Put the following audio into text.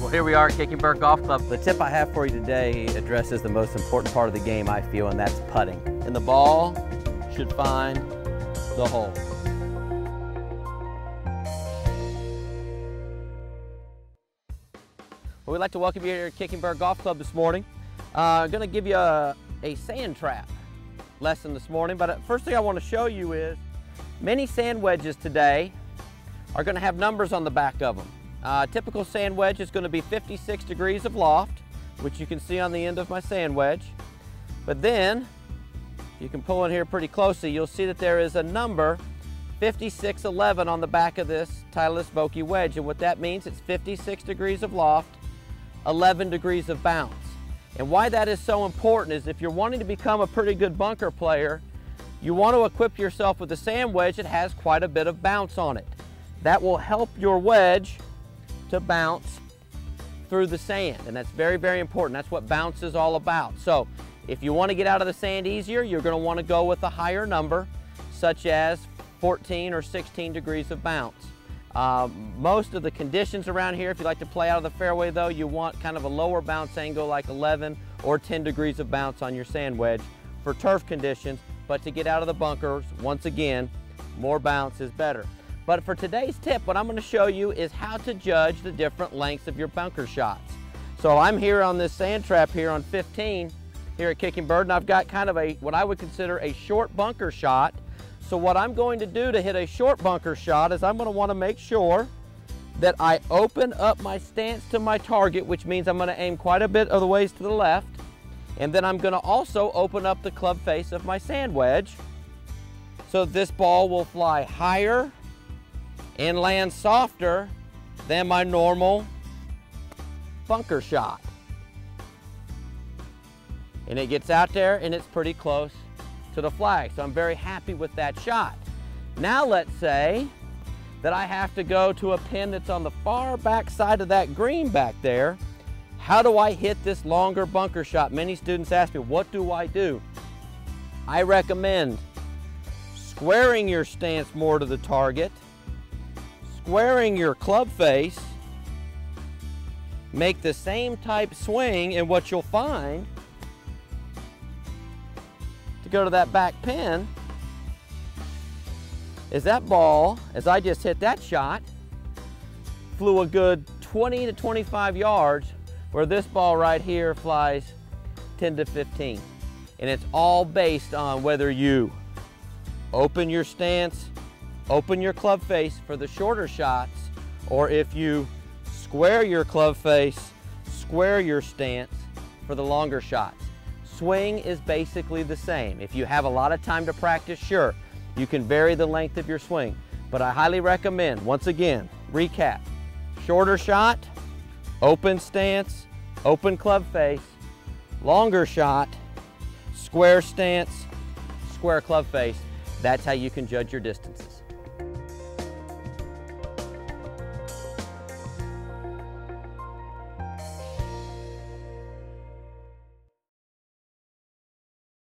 Well, here we are at KickingBird Golf Club. The tip I have for you today addresses the most important part of the game, I feel, and that's putting. And the ball should find the hole. Well, we'd like to welcome you here at KickingBird Golf Club this morning. I'm going to give you a sand trap lesson this morning, but first thing I want to show you is many sand wedges today are going to have numbers on the back of them. Typical sand wedge is going to be 56 degrees of loft, which you can see on the end of my sand wedge. But then, you can pull in here pretty closely, you'll see that there is a number 5611 on the back of this Titleist Vokey wedge, and what that means, it's 56 degrees of loft, 11 degrees of bounce. And why that is so important is if you're wanting to become a pretty good bunker player, you want to equip yourself with a sand wedge that has quite a bit of bounce on it. That will help your wedge to bounce through the sand, and that's very, very important. That's what bounce is all about. So if you want to get out of the sand easier, you're going to want to go with a higher number, such as 14 or 16 degrees of bounce. Most of the conditions around here, if you like to play out of the fairway though, you want kind of a lower bounce angle like 11 or 10 degrees of bounce on your sand wedge for turf conditions, but to get out of the bunkers, once again, more bounce is better. But for today's tip, what I'm going to show you is how to judge the different lengths of your bunker shots. So I'm here on this sand trap here on 15 here at KickingBird, and I've got kind of what I would consider a short bunker shot. So what I'm going to do to hit a short bunker shot is I'm going to want to make sure that I open up my stance to my target, which means I'm going to aim quite a bit of the ways to the left. And then I'm going to also open up the club face of my sand wedge so this ball will fly higher and land softer than my normal bunker shot. And it gets out there and it's pretty close to the flag. So I'm very happy with that shot. Now let's say that I have to go to a pin that's on the far back side of that green back there. How do I hit this longer bunker shot? Many students ask me, what do I do? I recommend squaring your stance more to the target, squaring your club face, make the same type swing, and what you'll find to go to that back pin is that ball, as I just hit that shot, flew a good 20 to 25 yards, where this ball right here flies 10 to 15. And it's all based on whether you open your stance, open your club face for the shorter shots, or if you square your club face, square your stance for the longer shots. Swing is basically the same. If you have a lot of time to practice, sure, you can vary the length of your swing. But I highly recommend, once again, recap, shorter shot, open stance, open club face, longer shot, square stance, square club face. That's how you can judge your distance.